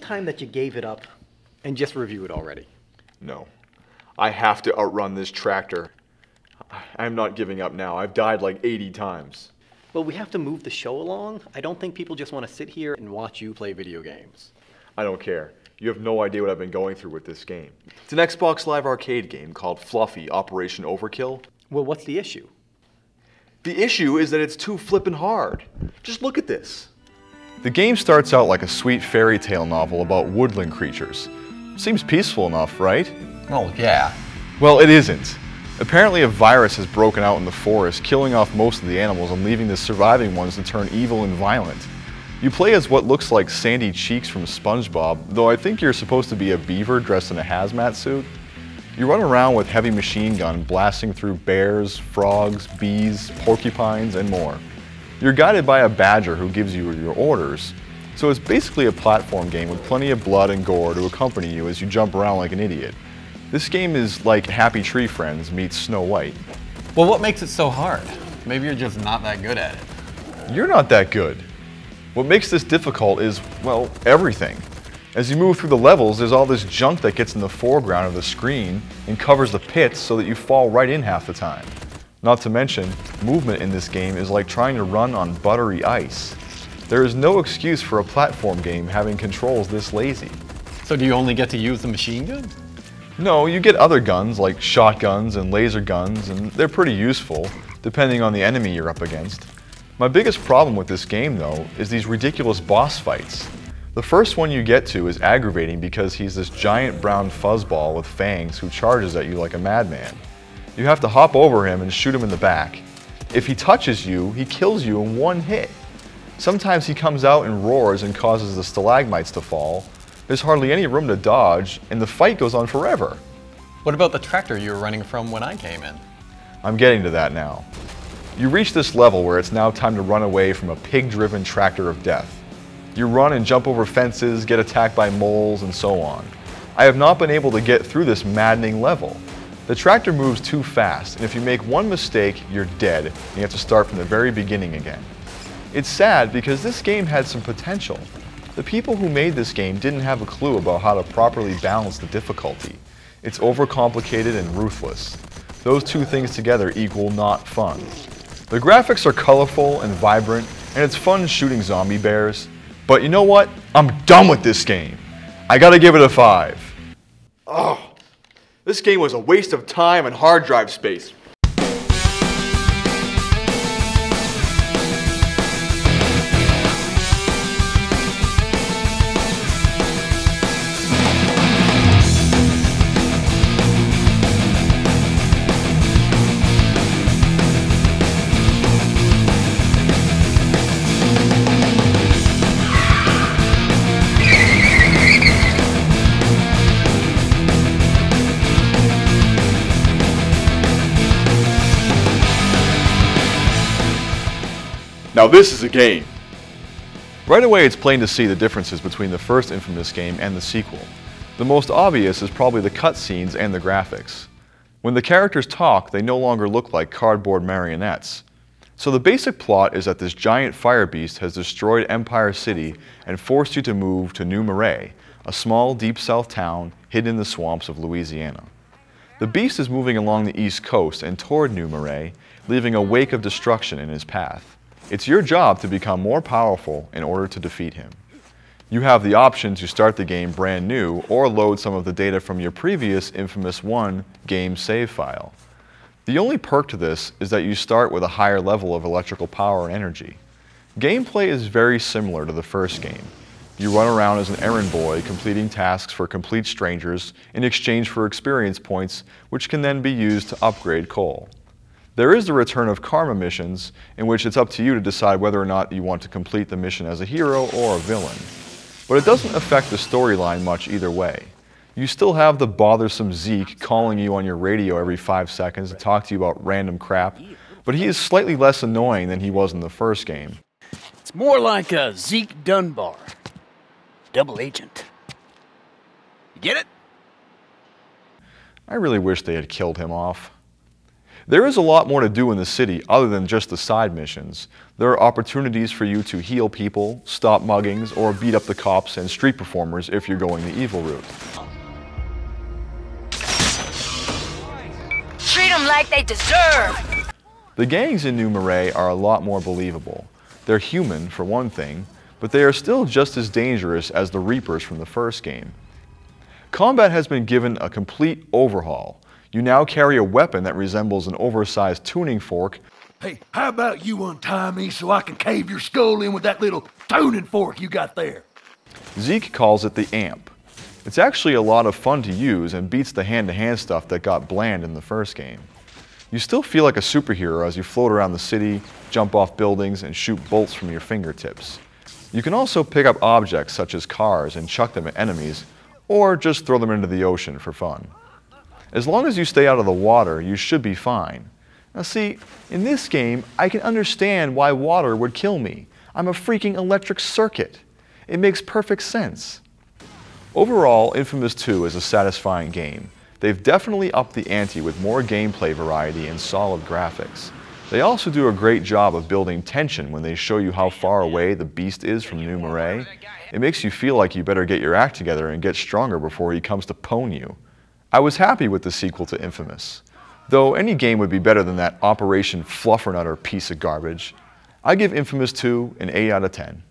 time that you gave it up and just review it already? No. I have to outrun this tractor. I'm not giving up now. I've died like 80 times. Well, we have to move the show along. I don't think people just want to sit here and watch you play video games. I don't care. You have no idea what I've been going through with this game. It's an Xbox Live Arcade game called Fluffy Operation Overkill. Well, what's the issue? The issue is that it's too flippin' hard. Just look at this. The game starts out like a sweet fairy tale novel about woodland creatures. Seems peaceful enough, right? Well, yeah. Well, it isn't. Apparently a virus has broken out in the forest, killing off most of the animals and leaving the surviving ones to turn evil and violent. You play as what looks like Sandy Cheeks from SpongeBob, though I think you're supposed to be a beaver dressed in a hazmat suit. You run around with heavy machine gun blasting through bears, frogs, bees, porcupines, and more. You're guided by a badger who gives you your orders, so it's basically a platform game with plenty of blood and gore to accompany you as you jump around like an idiot. This game is like Happy Tree Friends meets Snow White. Well, what makes it so hard? Maybe you're just not that good at it. You're not that good. What makes this difficult is, well, everything. As you move through the levels, there's all this junk that gets in the foreground of the screen and covers the pits so that you fall right in half the time. Not to mention, movement in this game is like trying to run on buttery ice. There is no excuse for a platform game having controls this lazy. So do you only get to use the machine gun? No, you get other guns like shotguns and laser guns, and they're pretty useful, depending on the enemy you're up against. My biggest problem with this game, though, is these ridiculous boss fights. The first one you get to is aggravating because he's this giant brown fuzzball with fangs who charges at you like a madman. You have to hop over him and shoot him in the back. If he touches you, he kills you in one hit. Sometimes he comes out and roars and causes the stalagmites to fall. There's hardly any room to dodge, and the fight goes on forever. What about the tractor you were running from when I came in? I'm getting to that now. You reach this level where it's now time to run away from a pig-driven tractor of death. You run and jump over fences, get attacked by moles, and so on. I have not been able to get through this maddening level. The tractor moves too fast, and if you make one mistake, you're dead, and you have to start from the very beginning again. It's sad because this game had some potential. The people who made this game didn't have a clue about how to properly balance the difficulty. It's overcomplicated and ruthless. Those two things together equal not fun. The graphics are colorful and vibrant, and it's fun shooting zombie bears. But you know what? I'm done with this game. I gotta give it a 5. Oh, this game was a waste of time and hard drive space. Now this is a game. Right away it's plain to see the differences between the first Infamous game and the sequel. The most obvious is probably the cutscenes and the graphics. When the characters talk, they no longer look like cardboard marionettes. So the basic plot is that this giant fire beast has destroyed Empire City and forced you to move to New Marais, a small deep south town hidden in the swamps of Louisiana. The beast is moving along the east coast and toward New Marais, leaving a wake of destruction in his path. It's your job to become more powerful in order to defeat him. You have the option to start the game brand new or load some of the data from your previous Infamous 1 game save file. The only perk to this is that you start with a higher level of electrical power and energy. Gameplay is very similar to the first game. You run around as an errand boy completing tasks for complete strangers in exchange for experience points, which can then be used to upgrade Cole. There is the return of karma missions, in which it's up to you to decide whether or not you want to complete the mission as a hero or a villain. But it doesn't affect the storyline much either way. You still have the bothersome Zeke calling you on your radio every 5 seconds to talk to you about random crap, but he is slightly less annoying than he was in the first game. It's more like a Zeke Dunbar. Double agent. You get it? I really wish they had killed him off. There is a lot more to do in the city other than just the side missions. There are opportunities for you to heal people, stop muggings, or beat up the cops and street performers if you're going the evil route. Treat them like they deserve! The gangs in New Marais are a lot more believable. They're human, for one thing, but they are still just as dangerous as the Reapers from the first game. Combat has been given a complete overhaul. You now carry a weapon that resembles an oversized tuning fork. Hey, how about you untie me so I can cave your skull in with that little tuning fork you got there? Zeke calls it the amp. It's actually a lot of fun to use and beats the hand-to-hand stuff that got bland in the first game. You still feel like a superhero as you float around the city, jump off buildings, and shoot bolts from your fingertips. You can also pick up objects such as cars and chuck them at enemies, or just throw them into the ocean for fun. As long as you stay out of the water, you should be fine. Now see, in this game, I can understand why water would kill me. I'm a freaking electric circuit. It makes perfect sense. Overall, Infamous 2 is a satisfying game. They've definitely upped the ante with more gameplay variety and solid graphics. They also do a great job of building tension when they show you how far away the beast is from New Marais. It makes you feel like you better get your act together and get stronger before he comes to pwn you. I was happy with the sequel to Infamous. Though any game would be better than that Operation Fluffernutter piece of garbage. I give Infamous 2 an 8 out of 10.